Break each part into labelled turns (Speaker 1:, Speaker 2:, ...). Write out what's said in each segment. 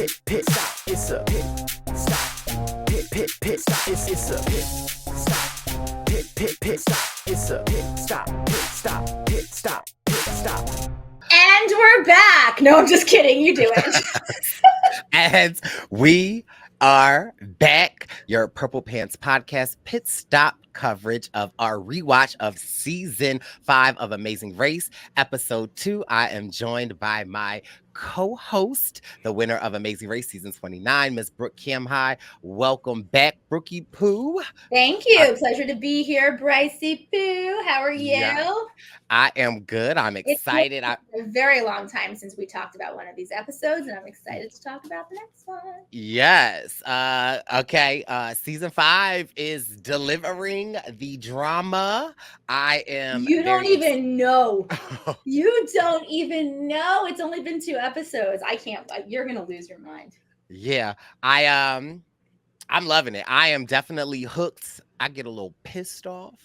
Speaker 1: pit stop. It's a pit stop. Pit stop. It's a pit stop. Pit stop. It's a pit stop. Pit stop.
Speaker 2: And we're back. No, I'm just kidding. You do it.
Speaker 3: And we are back. Your Purple Pants podcast pit stop coverage of our rewatch of season 5 of Amazing Race, episode 2. I am joined by my co-host, the winner of Amazing Race season 29, Miss Brooke Camhigh. Welcome back, Brookie Poo.
Speaker 2: Thank you. Pleasure to be here, Brycey Poo. How are you?
Speaker 3: Yeah, I am good. I'm excited.
Speaker 2: It's been a very long time since we talked about one of these episodes, and I'm excited to talk about the next one.
Speaker 3: Yes. Okay. Season 5 is delivering the drama. I am.
Speaker 2: You don't even know. You don't even know. It's only been 2 episodes. I can't. You're gonna lose your mind.
Speaker 3: Yeah. I'm loving it. I am definitely hooked. I get a little pissed off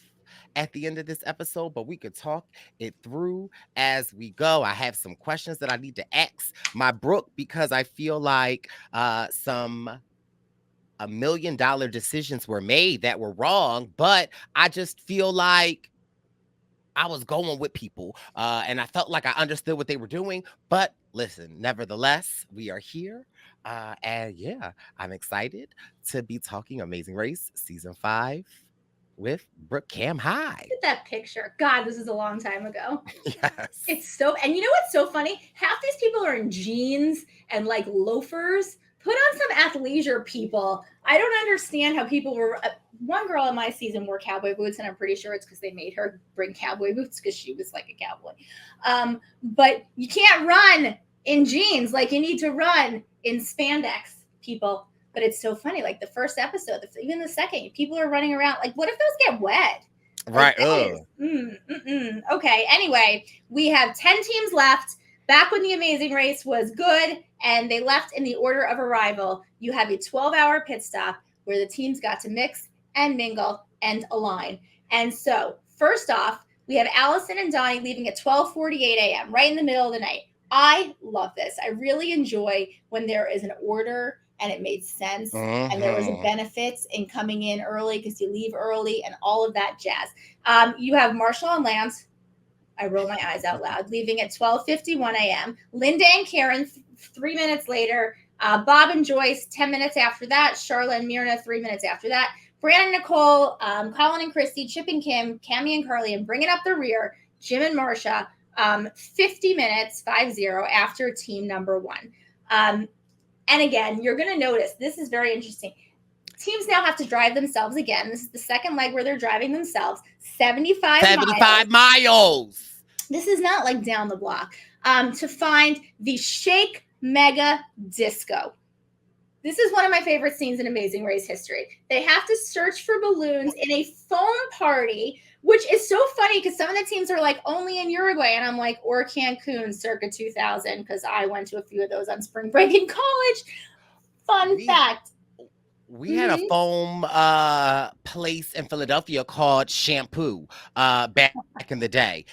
Speaker 3: at the end of this episode, but we could talk it through as we go. I have some questions that I need to ask my Brooke because I feel like some $1 million decisions were made that were wrong, but I just feel like I was going with people and I felt like I understood what they were doing. But listen, nevertheless, we are here. And yeah, I'm excited to be talking Amazing Race season 5 with Brooke Camhigh.
Speaker 2: Look at that picture. God, this is a long time ago.
Speaker 3: Yes.
Speaker 2: It's so, and you know what's so funny? Half these people are in jeans and like loafers. Put on some athleisure, people. I don't understand how people were. One girl in my season wore cowboy boots, and I'm pretty sure it's because they made her bring cowboy boots because she was like a cowboy. But you can't run in jeans. Like, you need to run in spandex, people. But it's so funny. Like, the first episode, even the second, people are running around. Like, what if those get wet?
Speaker 3: Right.
Speaker 2: Okay. Anyway, we have 10 teams left. Back when the Amazing Race was good and they left in the order of arrival, you have a 12-hour pit stop where the teams got to mix and mingle and align. And so, first off, we have Allison and Donnie leaving at 12:48 a.m., right in the middle of the night. I love this. I really enjoy when there is an order and it made sense and there was a benefits in coming in early because you leave early and all of that jazz. You have Marshall and Lance. I roll my eyes out loud, leaving at 12:51 a.m. Linda and Karen, 3 minutes later. Bob and Joyce, 10 minutes after that. Charlotte and Myrna, 3 minutes after that. Brandon, Nicole, Colin and Christy, Chip and Kim, Cammie and Carly, and bringing up the rear, Jim and Marcia, 50 minutes, 50, after team number 1. And again, you're going to notice, this is very interesting. Teams now have to drive themselves again. This is the second leg where they're driving themselves 75 miles. This is not like down the block. To find the Shake Mega Disco. This is one of my favorite scenes in Amazing Race history. They have to search for balloons in a foam party, which is so funny because some of the teams are like only in Uruguay. And I'm like, or Cancun circa 2000, because I went to a few of those on spring break in college. Fun fact.
Speaker 3: We had a foam place in Philadelphia called Shampoo back in the day.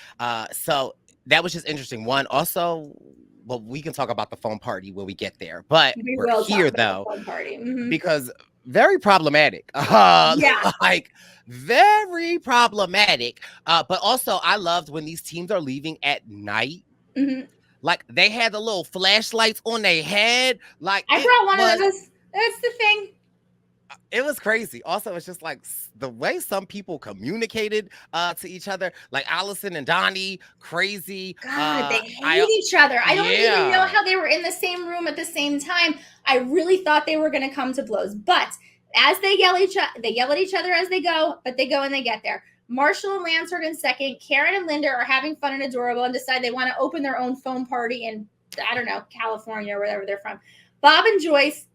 Speaker 3: So that was just interesting. One, also, well, we can talk about the foam party when we get there. But we're here, though, because very problematic. Like, very problematic. But also, I loved when these teams are leaving at night. Like, they had the little flashlights on their head. Like,
Speaker 2: I brought one of those. That's the thing.
Speaker 3: It was crazy. Also, it's just like the way some people communicated to each other, like Allison and Donnie, crazy.
Speaker 2: God, they hate each other. I don't even know how they were in the same room at the same time. I really thought they were going to come to blows. But as they yell at each other as they go, but they go and they get there. Marshall and Lance are in second. Karen and Linda are having fun and adorable and decide they want to open their own foam party in, I don't know, California or wherever they're from. Bob and Joyce.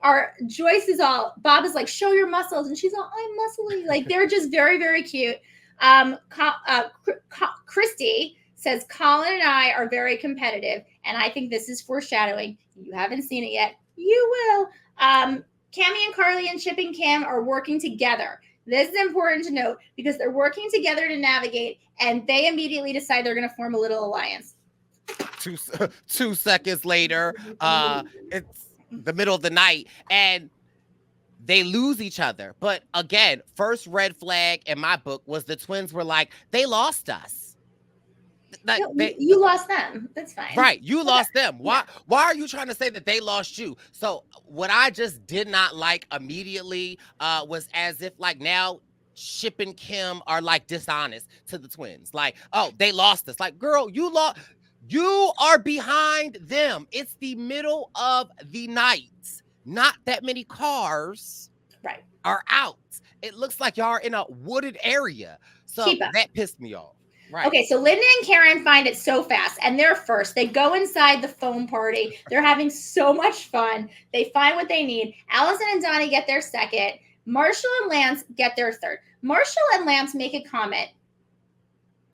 Speaker 2: Bob is like, show your muscles. And she's all, I'm muscly. Like, they're just very, very cute. Christy says, Colin and I are very competitive. And I think this is foreshadowing. You haven't seen it yet. You will. Cammie and Carly and Chip and Kim are working together. This is important to note because they're working together to navigate. And they immediately decide they're going to form a little alliance.
Speaker 3: Two 2 seconds later, it's the middle of the night, and they lose each other. But again, first red flag in my book was the twins were like, they lost us. Like
Speaker 2: No, you lost them. That's fine.
Speaker 3: right, you lost them.
Speaker 2: Yeah.
Speaker 3: Why are you trying to say that they lost you? So what I just did not like immediately was as if like now Chip and Kim are like dishonest to the twins. Like, oh, they lost us. Like, girl, you lost. You are behind them. It's the middle of the night. Not that many cars
Speaker 2: Right.
Speaker 3: are out. It looks like y'all are in a wooded area. So
Speaker 2: Keep up.
Speaker 3: that pissed me off. Right.
Speaker 2: Okay, so Linda and Karen find it so fast, and they're first. They go inside the foam party. They're having so much fun. They find what they need. Allison and Donnie get their second. Marshall and Lance get their third. Marshall and Lance make a comment.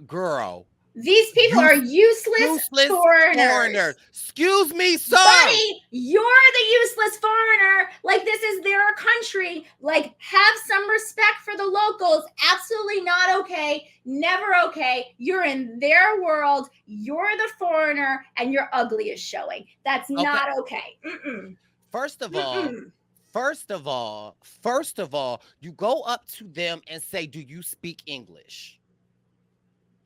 Speaker 3: Girl.
Speaker 2: These people are useless foreigners.
Speaker 3: Excuse me, sir.
Speaker 2: Buddy, you're the useless foreigner. Like, this is their country. Like, have some respect for the locals. Absolutely not okay. Never okay. You're in their world. You're the foreigner, and your ugly is showing. That's not okay.
Speaker 3: First of all, you go up to them and say, do you speak English?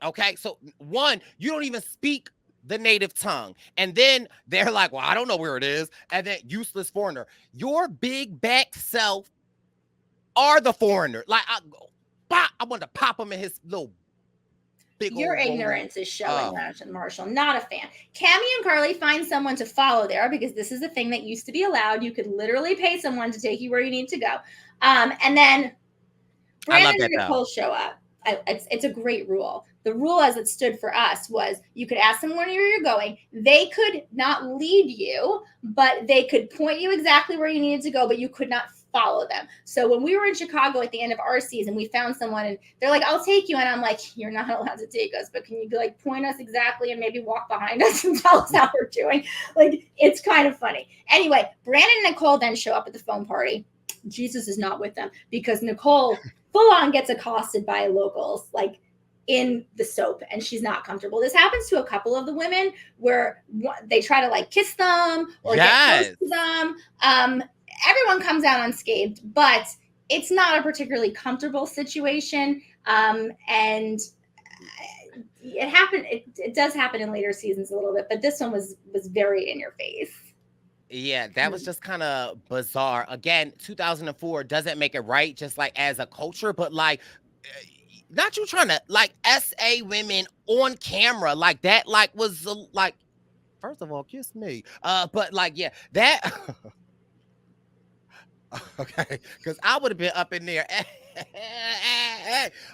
Speaker 3: Okay, so one, you don't even speak the native tongue. And then they're like, well, I don't know where it is. And then useless foreigner. Your big back self are the foreigner. Like, I want to pop him in his little big
Speaker 2: Your
Speaker 3: old
Speaker 2: ignorance is showing, Marshall. Not a fan. Cammie and Carly find someone to follow there because this is a thing that used to be allowed. You could literally pay someone to take you where you need to go. And then Brandon and Nicole show up. It's a great rule. The rule as it stood for us was you could ask them where you're going. They could not lead you, but they could point you exactly where you needed to go, but you could not follow them. So when we were in Chicago at the end of our season, we found someone and they're like, I'll take you. And I'm like, you're not allowed to take us, but can you like point us exactly and maybe walk behind us and tell us how we're doing? Like, it's kind of funny. Anyway, Brandon and Nicole then show up at the phone party. Jesus is not with them because Nicole full on gets accosted by locals, like in the soap, and she's not comfortable. This happens to a couple of the women where they try to like kiss them or get close to them. Everyone comes out unscathed, but it's not a particularly comfortable situation. And it happened. It does happen in later seasons a little bit, but this one was very in your face.
Speaker 3: Yeah, that was just kind of bizarre. Again, 2004 doesn't make it right, just like as a culture, but like, not you trying to like SA women on camera like that, like was like, first of all, kiss me. But like, yeah, that, okay, because I would have been up in there.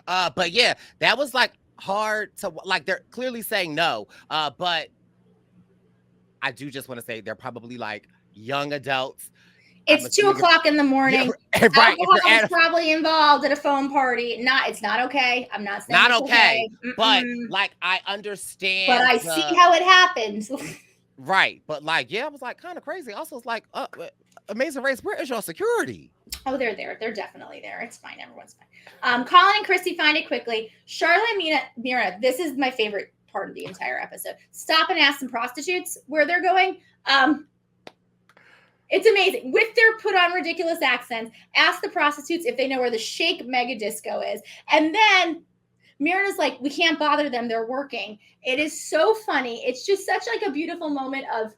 Speaker 3: But yeah, that was like hard to, like, they're clearly saying no. But I do just want to say they're probably like young adults.
Speaker 2: It's 2 o'clock in the morning.
Speaker 3: Yeah, right.
Speaker 2: Alcohol is probably involved at a phone party. It's not okay. I'm not saying
Speaker 3: not
Speaker 2: it's
Speaker 3: okay. But like, I understand.
Speaker 2: But I see how it happens.
Speaker 3: Right. But like, yeah, it was like kind of crazy. Also, it's like, Amazing Race, where is your security?
Speaker 2: Oh, they're there. They're definitely there. It's fine. Everyone's fine. Colin and Christy find it quickly. Charlotte and Mira, this is my favorite part of the entire episode. Stop and ask some prostitutes where they're going. It's amazing. With their put on ridiculous accents, ask the prostitutes if they know where the Shake Mega Disco is. And then Myrna's like, we can't bother them. They're working. It is so funny. It's just such like a beautiful moment of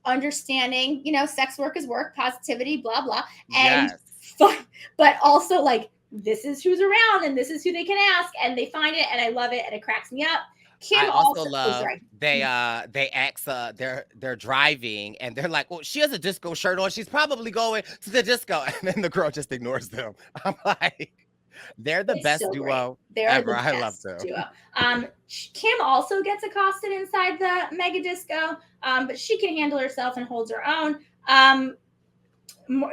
Speaker 2: understanding, sex work is work, positivity, blah, blah. And fun, but also like, this is who's around and this is who they can ask. And they find it and I love it and it cracks me up. Kim
Speaker 3: I also love they ask they're driving and they're like, well, she has a disco shirt on. She's probably going to the disco. And then the girl just ignores them. I'm like, they're the best duo ever. I love them.
Speaker 2: Duo. Kim also gets accosted inside the mega disco, but she can handle herself and holds her own.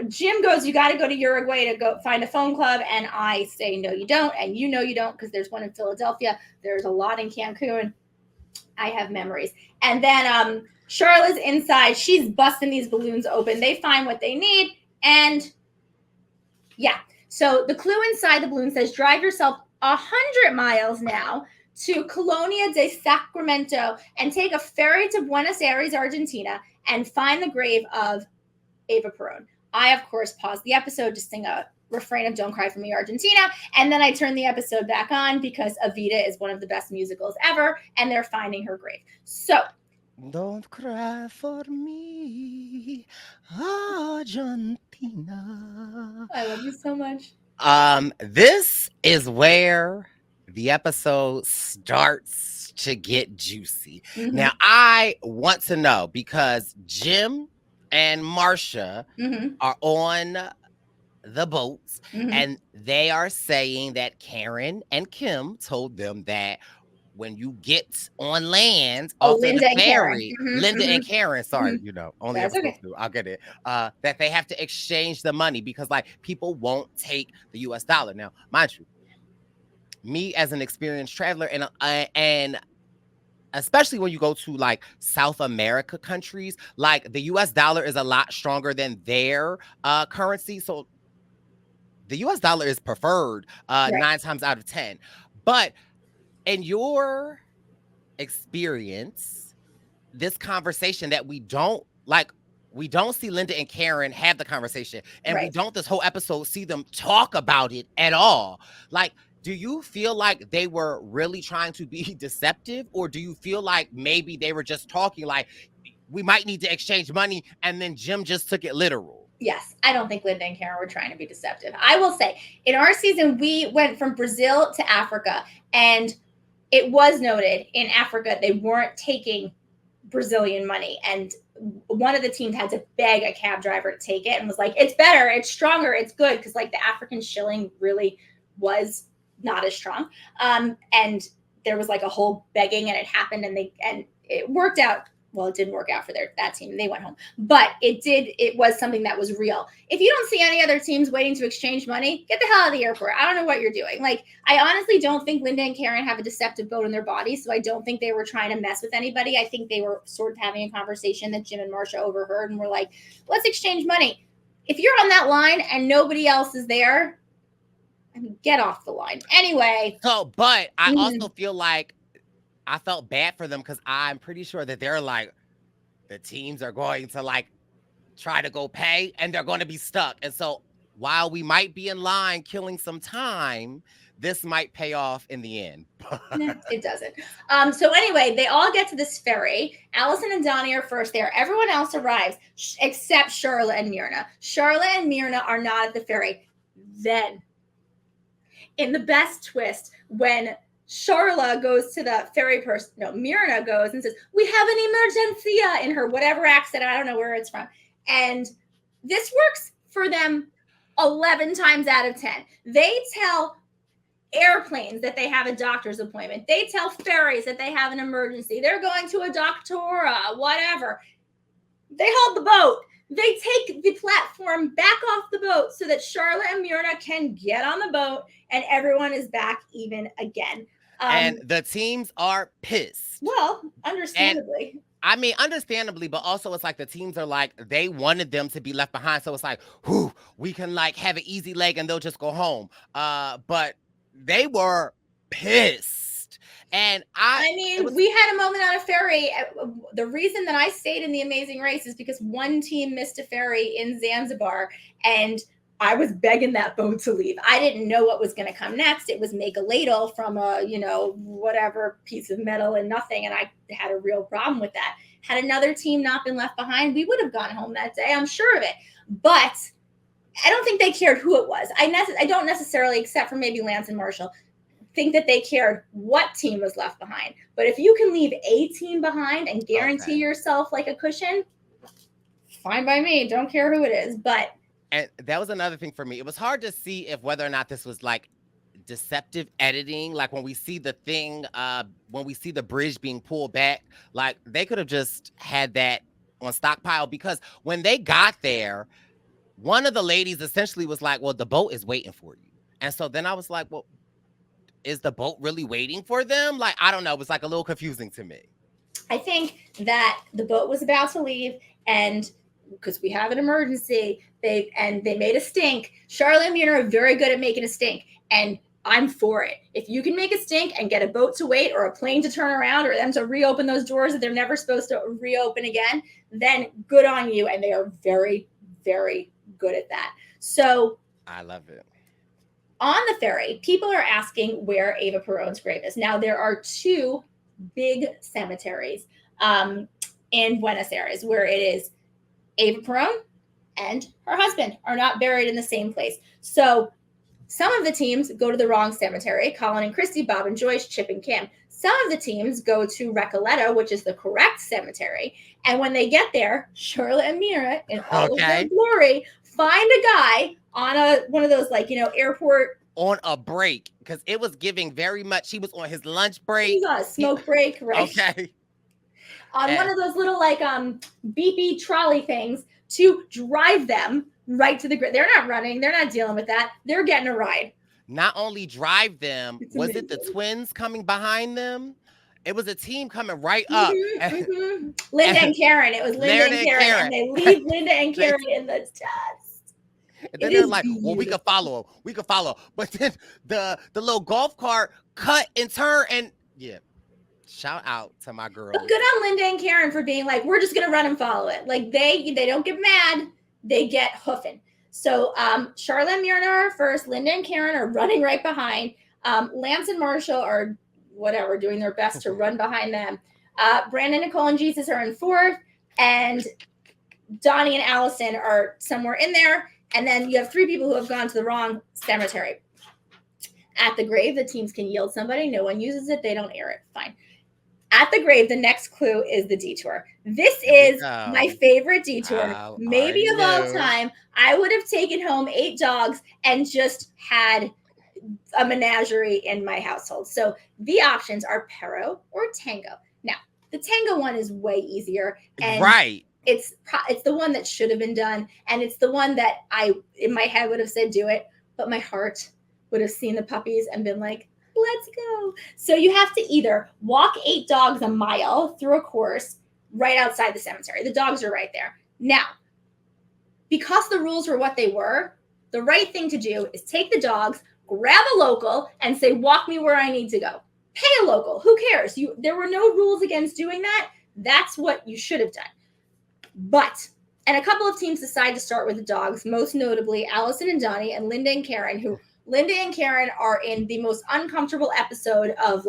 Speaker 2: Jim goes, you got to go to Uruguay to go find a phone club. And I say, no, you don't. And you don't, because there's one in Philadelphia. There's a lot in Cancun. I have memories. And then Charlotte's inside. She's busting these balloons open. They find what they need. And yeah. So the clue inside the balloon says, drive yourself 100 miles now to Colonia de Sacramento and take a ferry to Buenos Aires, Argentina, and find the grave of Eva Perón. I, of course, paused the episode to sing a refrain of Don't Cry For Me, Argentina, and then I turned the episode back on because Evita is one of the best musicals ever, and they're finding her grave. So,
Speaker 3: don't cry for me, Argentina.
Speaker 2: I love you so much.
Speaker 3: This is where the episode starts to get juicy.
Speaker 2: Mm-hmm.
Speaker 3: Now, I want to know because Jim and Marsha are on the boats, and they are saying that Karen and Kim told them that when you get on land,
Speaker 2: Linda
Speaker 3: the ferry, Linda and Karen, sorry, only
Speaker 2: That's
Speaker 3: episode
Speaker 2: okay.
Speaker 3: 2, I'll get it, that they have to exchange the money because like people won't take the US dollar. Now, mind you, me as an experienced traveler and especially when you go to like South America countries, like the US dollar is a lot stronger than their currency. So the US dollar is preferred 9 times out of 10. But in your experience, this conversation that we don't see Linda and Karen have the conversation, and we don't this whole episode see them talk about it at all. Like, do you feel like they were really trying to be deceptive, or do you feel like maybe they were just talking like we might need to exchange money and then Jim just took it literal?
Speaker 2: Yes, I don't think Linda and Karen were trying to be deceptive. I will say, in our season, we went from Brazil to Africa, and it was noted in Africa they weren't taking Brazilian money, and one of the teams had to beg a cab driver to take it and was like, it's better, it's stronger, it's good, because like the African shilling really was not as strong. And there was like a whole begging, and it happened, and it worked out. Well, it didn't work out for that team. They went home. But it was something that was real. If you don't see any other teams waiting to exchange money, get the hell out of the airport. I don't know what you're doing. Like, I honestly don't think Linda and Karen have a deceptive bone in their body, so I don't think they were trying to mess with anybody. I think they were sort of having a conversation that Jim and Marsha overheard and were like, let's exchange money. If you're on that line and nobody else is there, get off the line. Anyway.
Speaker 3: So, but I also feel like I felt bad for them because I'm pretty sure that they're like, the teams are going to like try to go pay and they're going to be stuck. And so while we might be in line killing some time, this might pay off in the end.
Speaker 2: It doesn't. So anyway, they all get to this ferry. Allison and Donnie are first there. Everyone else arrives except Charlotte and Myrna. Charlotte and Myrna are not at the ferry. Then, in the best twist, when Charla goes to the ferry person. No, Myrna goes and says, we have an emergencia in her, whatever accent. I don't know where it's from. And this works for them 11 times out of 10. They tell airplanes that they have a doctor's appointment. They tell ferries that they have an emergency. They're going to a doctora, whatever. They hold the boat. They take the platform back off the boat so that Charlotte and Myrna can get on the boat and everyone is back even again.
Speaker 3: And the teams are pissed.
Speaker 2: Well, understandably.
Speaker 3: Understandably, but also it's like the teams are like, they wanted them to be left behind. So it's like, whew, we can like have an easy leg and they'll just go home. But they were pissed. And
Speaker 2: we had a moment on a ferry. The reason that I stayed in the Amazing Race is because one team missed a ferry in Zanzibar, and I was begging that boat to leave. I didn't know what was going to come next. It was make a ladle from a, whatever piece of metal and nothing. And I had a real problem with that. Had another team not been left behind, we would have gone home that day. I'm sure of it. But I don't think they cared who it was. I don't necessarily, except for maybe Lance and Marshall, think that they cared what team was left behind. But if you can leave a team behind and guarantee yourself like a cushion, fine by me. Don't care who it is. But
Speaker 3: and that was another thing for me. It was hard to see if whether or not this was like deceptive editing. Like when we see the thing, when we see the bridge being pulled back, like they could have just had that on stockpile, because when they got there, one of the ladies essentially was like, well, the boat is waiting for you. And so then I was like, well, is the boat really waiting for them? Like, I don't know. It was like a little confusing to me.
Speaker 2: I think that the boat was about to leave, and because we have an emergency, they made a stink. Charlotte and Myrna are very good at making a stink. And I'm for it. If you can make a stink and get a boat to wait or a plane to turn around or them to reopen those doors that they're never supposed to reopen again, then good on you. And they are very, very good at that. So
Speaker 3: I love it.
Speaker 2: On the ferry, people are asking where Ava Perón's grave is. Now, there are 2 big cemeteries in Buenos Aires where it is Ava Perón and her husband are not buried in the same place. So some of the teams go to the wrong cemetery, Colin and Christy, Bob and Joyce, Chip and Kim. Some of the teams go to Recoleta, which is the correct cemetery. And when they get there, Charlotte and Mira, in all of their glory, find a guy on one of those, airport.
Speaker 3: On a break, because it was giving very much. He was on his lunch break.
Speaker 2: He was on a smoke break, right?
Speaker 3: Okay.
Speaker 2: On one of those little, beepy trolley things to drive them right to the grid. They're not running. They're not dealing with that. They're getting a ride.
Speaker 3: Not only drive them, was it the twins coming behind them? It was a team coming right up.
Speaker 2: Linda and Karen. It was Linda and Karen. And they leave Linda and Karen in the dust.
Speaker 3: And then they're like, beautiful. Well, we could follow him. We could follow. But then the little golf cart cut and turn and yeah. Shout out to my girl.
Speaker 2: But good on Linda and Karen for being like, we're just gonna run and follow it. Like they don't get mad, they get hoofing. So Charlotte and Myrna are first, Linda and Karen are running right behind. Lance and Marshall are doing their best to run behind them. Brandon, Nicole, and Jesus are in fourth, and Donnie and Allison are somewhere in there. And then you have 3 people who have gone to the wrong cemetery. At the grave, the teams can yield somebody. No one uses it. They don't air it. Fine. At the grave, the next clue is the detour. This is my favorite detour, maybe of all time. I would have taken home 8 dogs and just had a menagerie in my household. So the options are Pero or Tango. Now, the Tango one is way easier. And it's the one that should have been done. And it's the one that I, in my head, would have said do it. But my heart would have seen the puppies and been like, let's go. So you have to either walk 8 dogs a mile through a course right outside the cemetery. The dogs are right there. Now, because the rules were what they were, the right thing to do is take the dogs, grab a local, and say, walk me where I need to go. Pay a local. Who cares? There were no rules against doing that. That's what you should have done. And a couple of teams decide to start with the dogs, most notably Allison and Donnie and Linda and Karen, who Linda and Karen are in the most uncomfortable episode of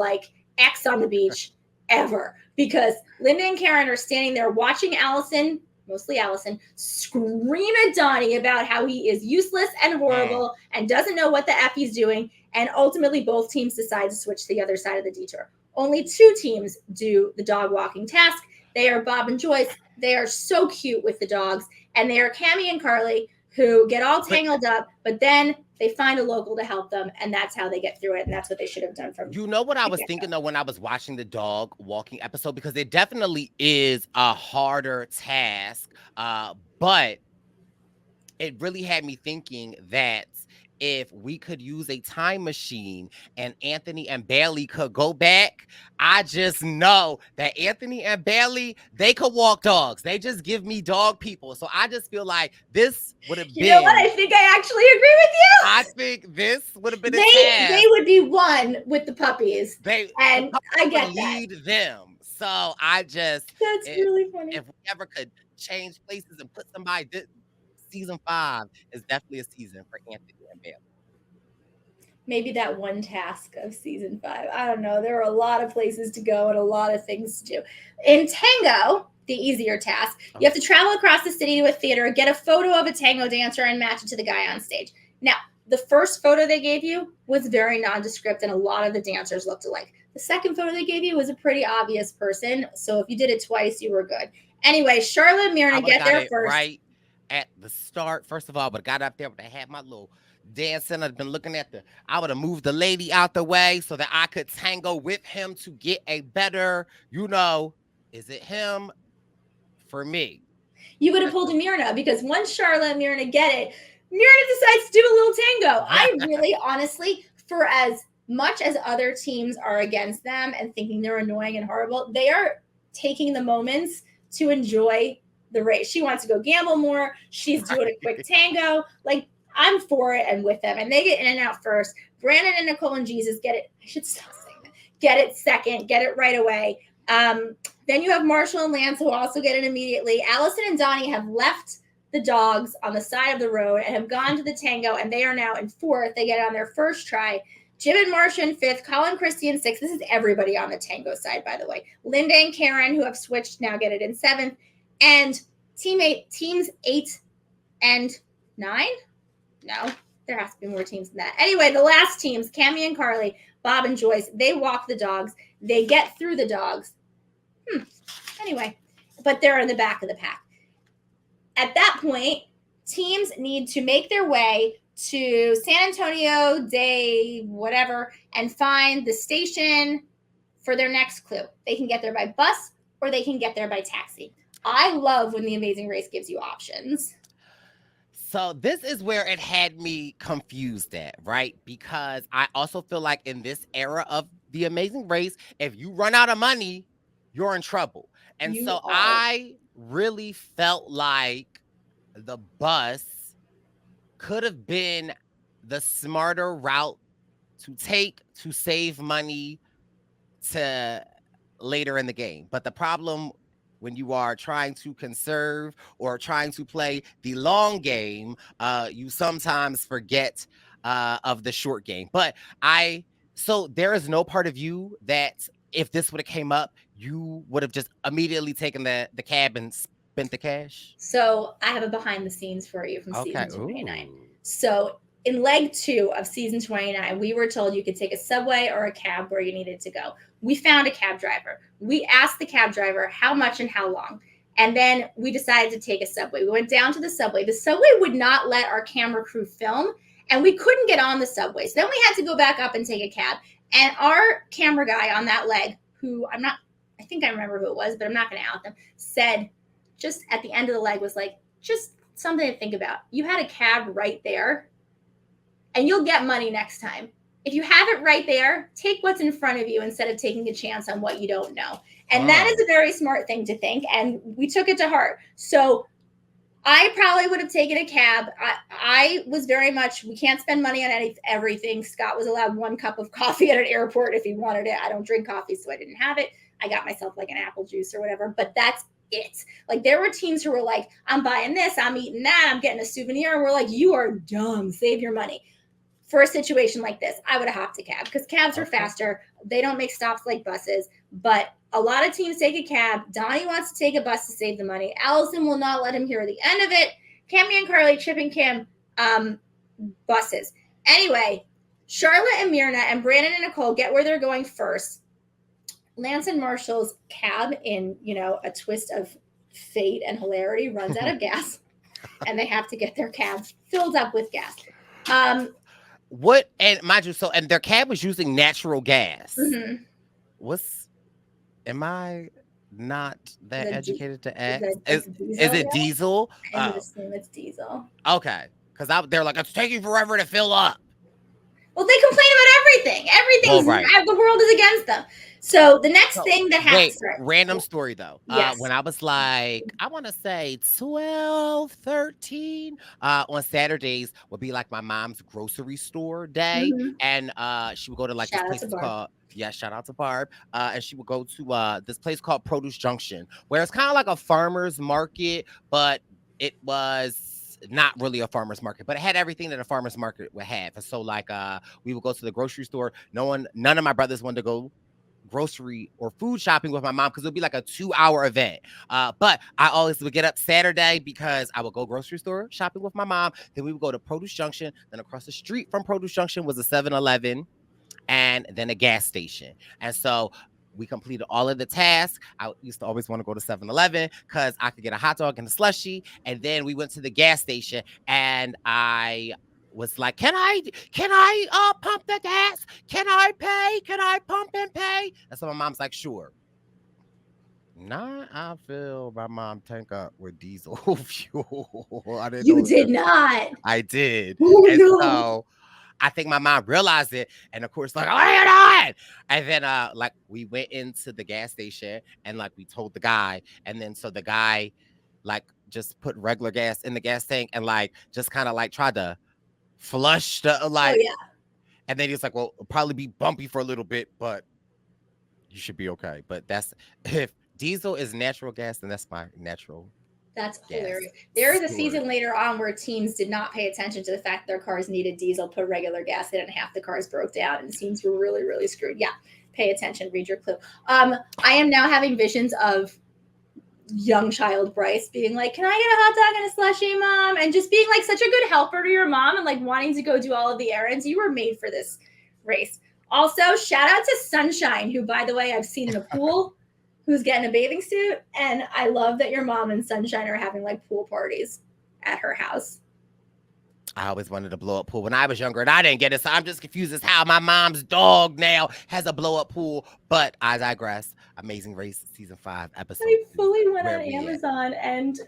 Speaker 2: X on the beach ever, because Linda and Karen are standing there watching Allison, mostly Allison, scream at Donnie about how he is useless and horrible and doesn't know what the F he's doing. And ultimately both teams decide to switch to the other side of the detour. Only 2 teams do the dog walking task. They are Bob and Joyce. They are so cute with the dogs. And they are Cammie and Carly, who get all tangled up, but then they find a local to help them, and that's how they get through it, and that's what they should have done from.
Speaker 3: You know what I was thinking though when I was watching the dog walking episode, because it definitely is a harder task, but it really had me thinking that if we could use a time machine and Anthony and Bailey could go back, I just know that Anthony and Bailey, they could walk dogs. They just give me dog people. So I just feel like this would have been.
Speaker 2: You know what? I think I actually agree with you.
Speaker 3: I think this would have been a task.
Speaker 2: They would be one with the puppies. I get
Speaker 3: lead
Speaker 2: that.
Speaker 3: them. So I just.
Speaker 2: That's really funny.
Speaker 3: If we ever could change places and put somebody. Season 5 is definitely a season for Anthony and Bailey.
Speaker 2: Maybe that one task of season 5. I don't know. There are a lot of places to go and a lot of things to do. In Tango, the easier task, you have to travel across the city to a theater, get a photo of a tango dancer, and match it to the guy on stage. Now, the first photo they gave you was very nondescript, and a lot of the dancers looked alike. The second photo they gave you was a pretty obvious person, so if you did it twice, you were good. Anyway, Charlotte and Myrna get there first.
Speaker 3: Right at the start, first of all, but got up there, but I had my little dancing. I'd been looking at I would have moved the lady out the way so that I could tango with him to get a better, is it him for me?
Speaker 2: You would have pulled a Myrna, because once Charlotte and Myrna get it, Myrna decides to do a little tango. I really, honestly, for as much as other teams are against them and thinking they're annoying and horrible, they are taking the moments to enjoy the race. She wants to go gamble more. She's doing a quick tango. I'm for it and with them. And they get in and out first. Brandon and Nicole and Jesus get it. I should stop saying that. Get it second. Get it right away. Then you have Marshall and Lance who also get it immediately. Allison and Donnie have left the dogs on the side of the road and have gone to the tango, and they are now in fourth. They get it on their first try. Jim and Marsha in fifth, Colin, Christy in sixth. This is everybody on the tango side, by the way. Linda and Karen, who have switched, now get it in seventh. And teams 8 and 9? No, there has to be more teams than that. Anyway, the last teams, Cammie and Carly, Bob and Joyce, they walk the dogs. They get through the dogs. Anyway, but they're in the back of the pack. At that point, teams need to make their way to San Antonio Day, whatever, and find the station for their next clue. They can get there by bus or they can get there by taxi. I love when The Amazing Race gives you options.
Speaker 3: So this is where it had me confused at, right? Because I also feel like in this era of The Amazing Race, if you run out of money, you're in trouble. And I really felt like the bus could have been the smarter route to take to save money to later in the game. But the problem when you are trying to conserve or trying to play the long game, you sometimes forget of the short game. So there is no part of you that if this would have came up, you would have just immediately taken the cab and spent the cash?
Speaker 2: So I have a behind the scenes for you from season 29.
Speaker 3: Ooh.
Speaker 2: So in leg 2 of season 29, we were told you could take a subway or a cab where you needed to go. We found a cab driver. We asked the cab driver how much and how long. And then we decided to take a subway. We went down to the subway. The subway would not let our camera crew film, and we couldn't get on the subway. So then we had to go back up and take a cab. And our camera guy on that leg, who I think I remember who it was, but I'm not going to out them, said just at the end of the leg was like, just something to think about. You had a cab right there, and you'll get money next time. If you have it right there, take what's in front of you instead of taking a chance on what you don't know. And that is a very smart thing to think, and we took it to heart. So I probably would have taken a cab. I was very much, we can't spend money on everything. Scott was allowed 1 cup of coffee at an airport if he wanted it. I don't drink coffee, so I didn't have it. I got myself like an apple juice or whatever, but that's it. Like there were teams who were like, I'm buying this, I'm eating that, I'm getting a souvenir. And we're like, you are dumb, save your money. For a situation like this, I would have hopped a cab because cabs are faster. They don't make stops like buses, but a lot of teams take a cab. Donnie wants to take a bus to save the money. Allison will not let him hear the end of it. Cammie and Carly, Chip and Kim, buses. Anyway, Charlotte and Myrna and Brandon and Nicole get where they're going first. Lance and Marshall's cab, in a twist of fate and hilarity, runs out of gas, and they have to get their cab filled up with gas.
Speaker 3: And their cab was using natural gas.
Speaker 2: Mm-hmm.
Speaker 3: Am I not that educated to ask?
Speaker 2: Is
Speaker 3: it diesel?
Speaker 2: I would assume it's diesel.
Speaker 3: Okay, because they're like, it's taking forever to fill up.
Speaker 2: Well, they complain about everything. The world is against them. So the next thing that happens.
Speaker 3: Random story though.
Speaker 2: Yes.
Speaker 3: When I was like, I want to say 12, 13, on Saturdays would be like my mom's grocery store day. Mm-hmm. And she would go to like this place called, shout out to Barb. And she would go to this place called Produce Junction, where it's kind of like a farmer's market, but it was not really a farmer's market, but it had everything that a farmer's market would have. And so like we would go to the grocery store. None of my brothers wanted to go grocery or food shopping with my mom because it would be like a 2-hour event. But I always would get up Saturday because I would go grocery store shopping with my mom. Then we would go to Produce Junction. Then across the street from Produce Junction was a 7-Eleven and then a gas station. And so we completed all of the tasks. I used to always want to go to 7-Eleven because I could get a hot dog and a slushie. And then we went to the gas station and I was like, can I pump the gas? Can I pay? Can I pump and pay? And so my mom's like, sure. I fill my mom tank up with diesel fuel.
Speaker 2: You did not.
Speaker 3: I did.
Speaker 2: Oh,
Speaker 3: and
Speaker 2: no.
Speaker 3: So I think my mom realized it, and of course, like, hold on. And then, like, we went into the gas station, and like, we told the guy, and then so the guy, like, just put regular gas in the gas tank, and like, just kind of like tried to flushed,
Speaker 2: Oh
Speaker 3: like,
Speaker 2: yeah.
Speaker 3: and then he's like, well, it'll probably be bumpy for a little bit, but you should be okay. But that's if diesel is natural gas, then that's my natural
Speaker 2: That's
Speaker 3: gas
Speaker 2: hilarious. There is a
Speaker 3: story.
Speaker 2: season later on where teams did not pay attention to the fact their cars needed diesel, put regular gas in, and half the cars broke down, and teams were really, really screwed. Yeah, pay attention. Read your clue. I am now having visions of young child Bryce being like, "Can I get a hot dog and a slushie, Mom?" And just being like such a good helper to your mom and like wanting to go do all of the errands. You were made for this race. Also, shout out to Sunshine, who, by the way, I've seen in a pool, who's getting a bathing suit. And I love that your mom and Sunshine are having like pool parties at her house.
Speaker 3: I always wanted a blow up pool when I was younger, and I didn't get it. So I'm just confused as how my mom's dog now has a blow up pool. But I digress. Amazing Race season 5 episode.
Speaker 2: I fully went
Speaker 3: where
Speaker 2: on
Speaker 3: we at.
Speaker 2: Amazon and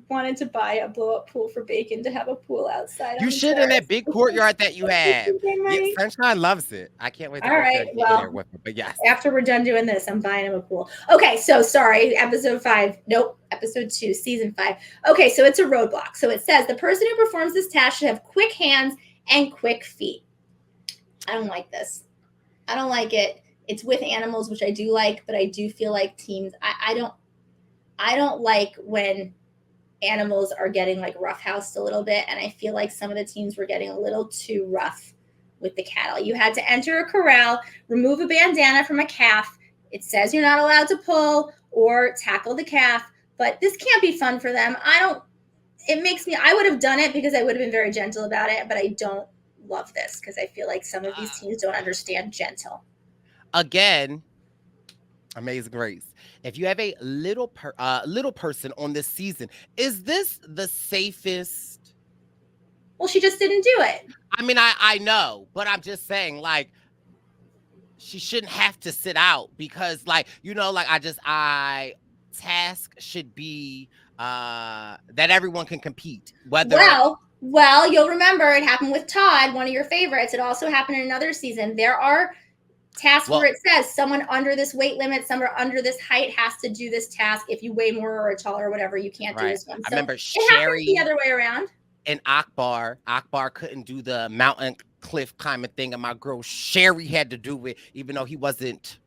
Speaker 2: wanted to buy a blow up pool for Bacon to have a pool outside.
Speaker 3: You
Speaker 2: on the
Speaker 3: should in that
Speaker 2: terrace.
Speaker 3: big courtyard that you have.
Speaker 2: Okay,
Speaker 3: Yeah,
Speaker 2: Mike.
Speaker 3: Sunshine loves it. I can't wait to
Speaker 2: All
Speaker 3: go
Speaker 2: right,
Speaker 3: there and get
Speaker 2: well,
Speaker 3: there with her. But yes.
Speaker 2: After we're done doing this, I'm buying him a pool. Okay, so sorry, episode 5. Nope, episode 2, season 5. Okay, so it's a roadblock. So it says the person who performs this task should have quick hands and quick feet. I don't like this. I don't like it. It's with animals, which I do like, but I do feel like teams. I don't like when animals are getting like roughhoused a little bit, and I feel like some of the teams were getting a little too rough with the cattle. You had to enter a corral, remove a bandana from a calf. It says you're not allowed to pull or tackle the calf, but this can't be fun for them. I would have done it because I would have been very gentle about it, but I don't love this because I feel like some of these teams don't understand gentle.
Speaker 3: Again, Amazing Race. If you have a little person on this season, is this the safest?
Speaker 2: Well, she just didn't do it.
Speaker 3: I mean, I know, but I'm just saying, like, she shouldn't have to sit out because, like, task should be that everyone can compete.
Speaker 2: Well, you'll remember it happened with Todd, one of your favorites. It also happened in another season. There are tasks where it says someone under this weight limit, someone under this height has to do this task. If you weigh more or are taller or whatever, you can't do this one. So
Speaker 3: I remember
Speaker 2: it happens the other way around.
Speaker 3: And Akbar couldn't do the mountain cliff climbing thing, and my girl Sherry had to do it, even though he wasn't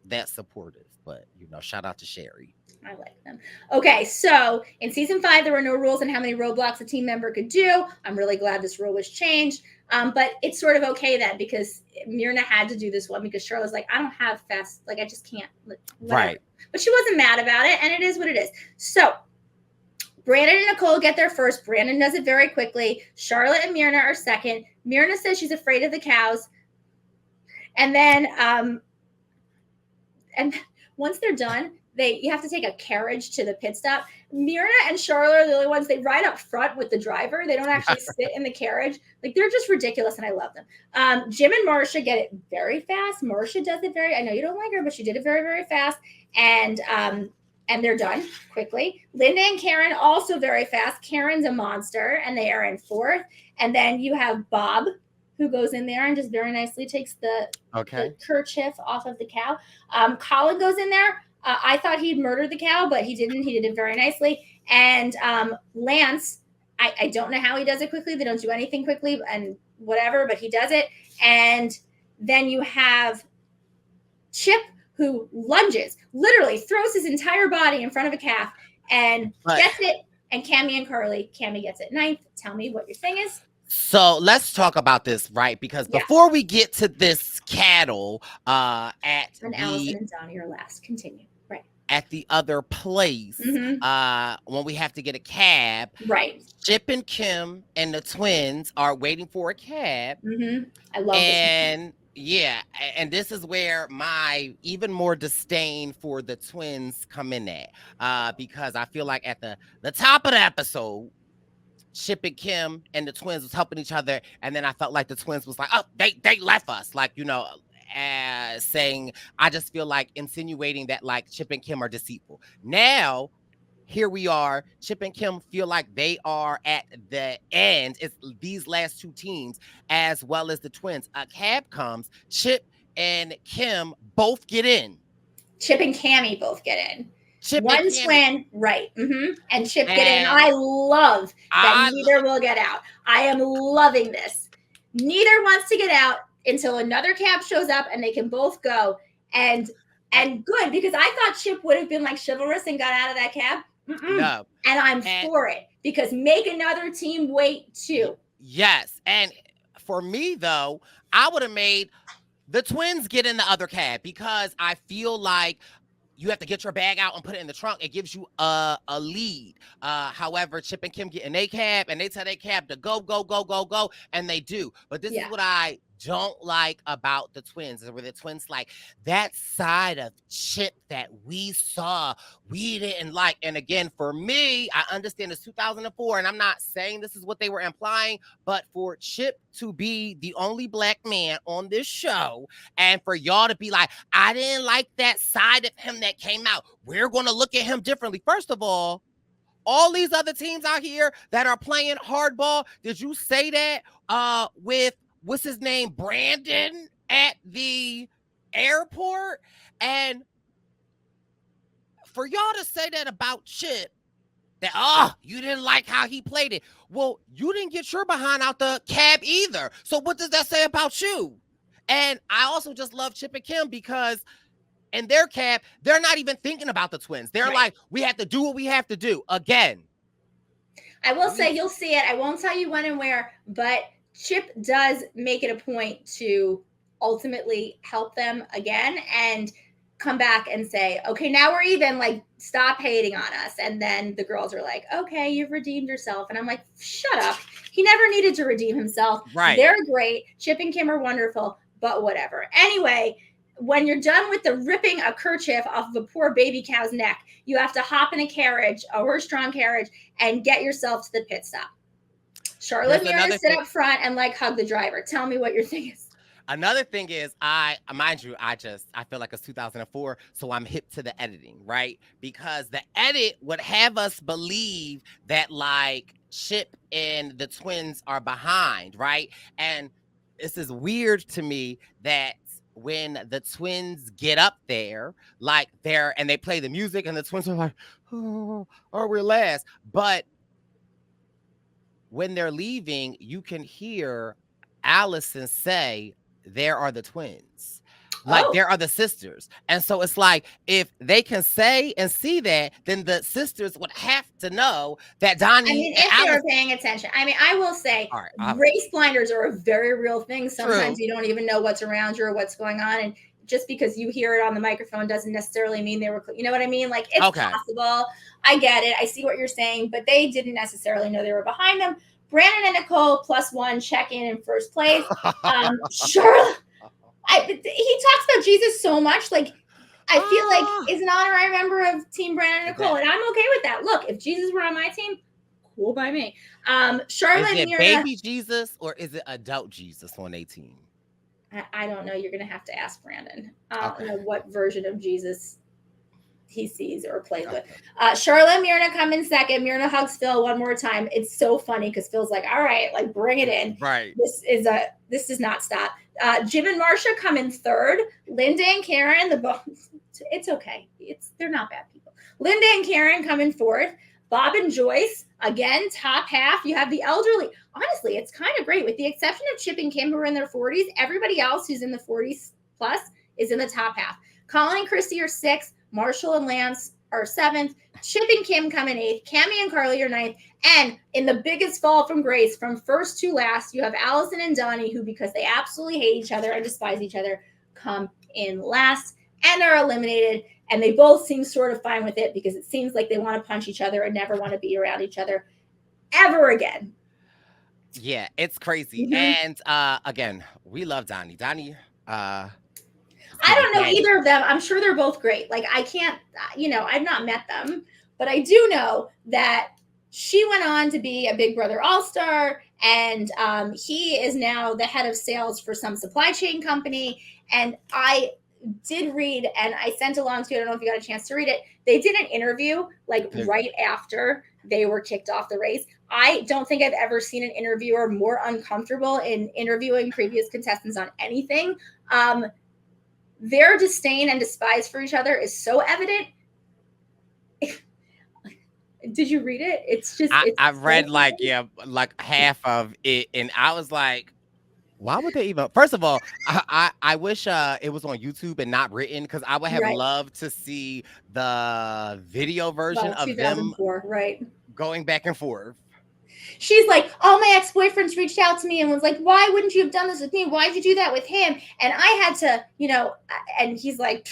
Speaker 3: that supportive. But shout out to Sherry.
Speaker 2: I like them. Okay, so in season 5, there were no rules on how many roadblocks a team member could do. I'm really glad this rule was changed. But it's sort of okay then because Myrna had to do this one because Charlotte's like, I don't have fast, like I just can't. Whatever. Right. But she wasn't mad about it, and it is what it is. So Brandon and Nicole get there first. Brandon does it very quickly. Charlotte and Myrna are second. Myrna says she's afraid of the cows. And then and once they're done, you have to take a carriage to the pit stop. Myrna and Charlotte are the only ones. They ride up front with the driver. They don't actually sit in the carriage. Like, they're just ridiculous, and I love them. Jim and Marcia get it very fast. Marcia does it I know you don't like her, but she did it very, very fast. And they're done quickly. Linda and Karen also very fast. Karen's a monster, and they are in 4th. And then you have Bob, who goes in there and just very nicely takes the kerchief off of the cow. Colin goes in there. I thought he'd murdered the cow, but he didn't. He did it very nicely. And Lance, I don't know how he does it quickly. They don't do anything quickly and whatever, but he does it. And then you have Chip, who lunges, literally throws his entire body in front of a calf and gets it. And Cammie and Carly, Cammie gets it 9th. Tell me what your thing is.
Speaker 3: So let's talk about this, right? Because before we get to this cattle
Speaker 2: and Allison and Donnie are last. Continue. Right.
Speaker 3: At the other place, when we have to get a cab,
Speaker 2: right?
Speaker 3: Chip and Kim and the twins are waiting for a cab.
Speaker 2: I love
Speaker 3: this. Yeah, and this is where my even more disdain for the twins come in at, because I feel like at the top of the episode, Chip and Kim and the twins was helping each other, and then I felt like the twins was like, oh, they left us, like, saying, I just feel like insinuating that like Chip and Kim are deceitful. Now, here we are, Chip and Kim feel like they are at the end. It's these last 2 teams, as well as the twins. A cab comes, Chip and Kim both get in.
Speaker 2: Chip and Cammie both get in.
Speaker 3: Chip and
Speaker 2: One
Speaker 3: Cammy.
Speaker 2: twin, right. And Chip get in.
Speaker 3: And
Speaker 2: I love that
Speaker 3: I
Speaker 2: neither will get out. I am loving this. Neither wants to get out until another cab shows up and they can both go. And good, because I thought Chip would have been like chivalrous and got out of that cab.
Speaker 3: no.
Speaker 2: And I'm for it, because make another team wait too.
Speaker 3: Yes. And for me, though, I would have made the twins get in the other cab, because I feel like you have to get your bag out and put it in the trunk. It gives you a lead. However, Chip and Kim get in a cab and they tell their cab to go, go, go, go, go. And they do. But this is what I don't like about the twins, where the twins, like, that side of Chip that we saw, we didn't like. And again, for me, I understand it's 2004, and I'm not saying this is what they were implying, but for Chip to be the only black man on this show, and for y'all to be like, I didn't like that side of him that came out, we're going to look at him differently. First of all these other teams out here that are playing hardball, did you say that with what's his name, Brandon, at the airport? And for y'all to say that about Chip, that you didn't like how he played it, well, you didn't get your behind out the cab either. So what does that say about you? And I also just love Chip and Kim, because in their cab, they're not even thinking about the twins. They're like, we have to do what we have to do. Again,
Speaker 2: I will say, you'll see it. I won't tell you when and where, but Chip does make it a point to ultimately help them again and come back and say, okay, now we're even, like, stop hating on us. And then the girls are like, okay, you've redeemed yourself. And I'm like, shut up. He never needed to redeem himself.
Speaker 3: Right.
Speaker 2: They're great. Chip and Kim are wonderful, but whatever. Anyway, when you're done with the ripping a kerchief off of a poor baby cow's neck, you have to hop in a carriage, a horse-drawn carriage, and get yourself to the pit stop. Charlotte and Mira sit up front and, like, hug the driver. Tell me what your thing is.
Speaker 3: Another thing is, I feel like it's 2004, so I'm hip to the editing, right? Because the edit would have us believe that, like, Chip and the twins are behind, right? And this is weird to me that when the twins get up there, like, and they play the music and the twins are like, oh, we're last. But when they're leaving, you can hear Allison say, there are the twins. Like, there are the sisters. And so it's like, if they can say and see that, then the sisters would have to know that Donnie.
Speaker 2: I mean, if they were paying attention. I mean, I will say, race blinders are a very real thing. Sometimes you don't even know what's around you or what's going on. And just because you hear it on the microphone doesn't necessarily mean they were, you know what I mean? Like, it's possible. I get it. I see what you're saying, but they didn't necessarily know they were behind them. Brandon and Nicole +1 check in first place. Charlotte, he talks about Jesus so much. Like, I feel like is an honorary member of Team Brandon and Nicole, and I'm okay with that. Look, if Jesus were on my team, cool by me. Charlotte,
Speaker 3: is it baby Jesus or is it adult Jesus on a team?
Speaker 2: I don't know. You're gonna have to ask Brandon. I don't know what version of Jesus he sees or plays with. Charlotte and Myrna come in second. Myrna hugs Phil one more time. It's so funny because Phil's like, all right, like, bring it in.
Speaker 3: Right.
Speaker 2: This does not stop. Jim and Marcia come in third. Linda and Karen, it's okay. They're not bad people. Linda and Karen come in fourth. Bob and Joyce, again, top half. You have the elderly. Honestly, it's kind of great. With the exception of Chip and Kim, who are in their 40s, everybody else who's in the 40s plus is in the top half. Colin and Christy are sixth. Marshall and Lance are seventh. Chip and Kim come in eighth. Cammie and Carly are ninth. And in the biggest fall from grace, from first to last, you have Allison and Donnie, who, because they absolutely hate each other and despise each other, come in last and are eliminated. And they both seem sort of fine with it, because it seems like they want to punch each other and never want to be around each other ever again.
Speaker 3: Yeah, it's crazy. And again, we love Donnie. Donnie,
Speaker 2: I don't know either of them. I'm sure they're both great. Like, I can't, I've not met them, but I do know that she went on to be a Big Brother All-Star, and he is now the head of sales for some supply chain company. And I did read, and I sent along to you, I don't know if you got a chance to read it. They did an interview, like, right after they were kicked off the race. I don't think I've ever seen an interviewer more uncomfortable in interviewing previous contestants on anything. Their disdain and despise for each other is so evident. Did you read it? It's just
Speaker 3: I
Speaker 2: so
Speaker 3: read like
Speaker 2: funny.
Speaker 3: like half of it, and I was like, why would they even? First of all, I wish it was on YouTube and not written, because I would have
Speaker 2: Right.
Speaker 3: loved to see the video version
Speaker 2: Well,
Speaker 3: of them
Speaker 2: 2004, right?
Speaker 3: going back and forth.
Speaker 2: She's like, all my ex-boyfriends reached out to me and was like, why wouldn't you have done this with me? Why'd you do that with him? And I had to, and he's like,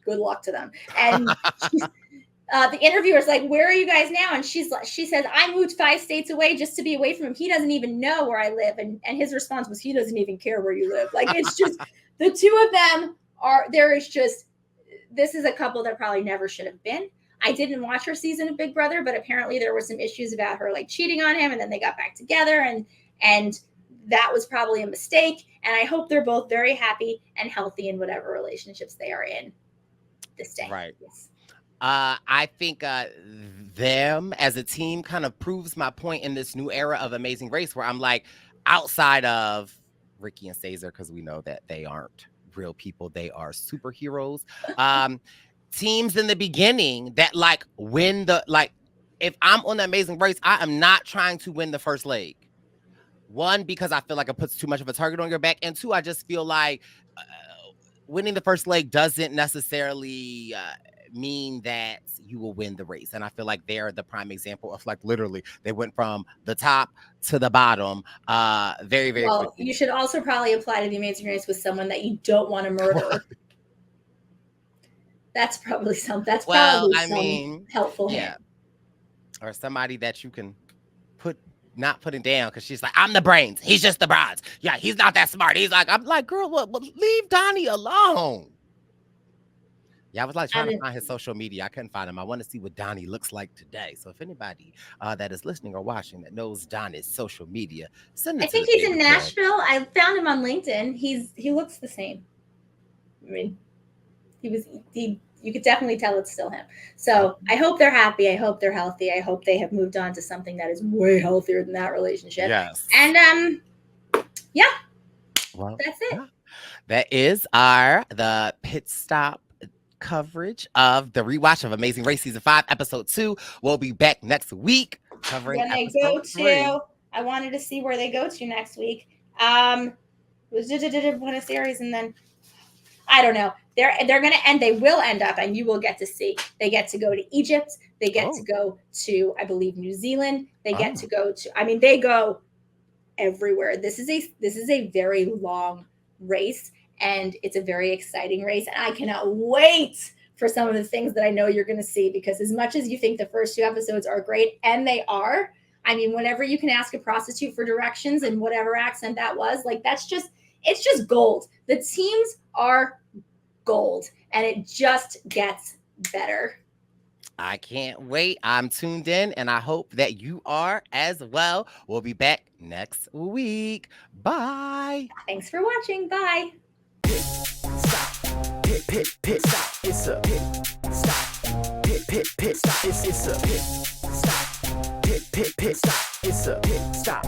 Speaker 2: good luck to them. And the interviewer's like, where are you guys now? And she says, I moved 5 states away just to be away from him. He doesn't even know where I live. And his response was, he doesn't even care where you live. Like, it's just, the two of them this is a couple that probably never should have been. I didn't watch her season of Big Brother, but apparently there were some issues about her like cheating on him, and then they got back together, and that was probably a mistake. And I hope they're both very happy and healthy in whatever relationships they are in this day.
Speaker 3: Right.
Speaker 2: Yes.
Speaker 3: I think them as a team kind of proves my point in this new era of Amazing Race, where I'm like, outside of Ricky and Caesar, because we know that they aren't real people, they are superheroes. Teams in the beginning that like win if I'm on the Amazing Race, I am not trying to win the first leg. One, because I feel like it puts too much of a target on your back, and two, I just feel like winning the first leg doesn't necessarily mean that you will win the race. And I feel like they're the prime example of like literally they went from the top to the bottom very, very quickly.
Speaker 2: You should also probably apply to the Amazing Race with someone that you don't want to murder. That's probably some helpful hint.
Speaker 3: Or somebody that you can not putting down, because she's like, I'm the brains, he's just the bronze. Yeah, he's not that smart. I'm like, girl, leave Donnie alone. Yeah, I was like trying to find his social media. I couldn't find him. I want to see what Donnie looks like today. So if anybody that is listening or watching that knows Donnie's social media, send it.
Speaker 2: I think he's in Nashville. I found him on LinkedIn. He looks the same. I mean, you could definitely tell it's still him. So I hope they're happy. I hope they're healthy. I hope they have moved on to something that is way healthier than that relationship.
Speaker 3: Yes.
Speaker 2: And yeah,
Speaker 3: well,
Speaker 2: that's it.
Speaker 3: Yeah. That is the pit stop coverage of the rewatch of Amazing Race Season 5, Episode 2. We'll be back next week covering Episode 3.
Speaker 2: I wanted to see where they go to next week. Win a series, and then I don't know. They're gonna end. They will end up, and you will get to see. They get to go to Egypt. They get to go to, I believe, New Zealand. They get to go to. I mean, they go everywhere. This is a very long race, and it's a very exciting race. And I cannot wait for some of the things that I know you're going to see, because as much as you think the first 2 episodes are great, and they are, I mean, whenever you can ask a prostitute for directions in whatever accent that was, like it's just gold. The teams are gold, and it just gets better.
Speaker 3: I can't wait. I'm tuned in, and I hope that you are as well. We'll be back next week. Bye.
Speaker 2: Thanks for watching. Bye.
Speaker 1: Pit stop. Pit stop. It's a pit stop. Pit stop. It's a pit stop. Pit stop. It's a pit stop.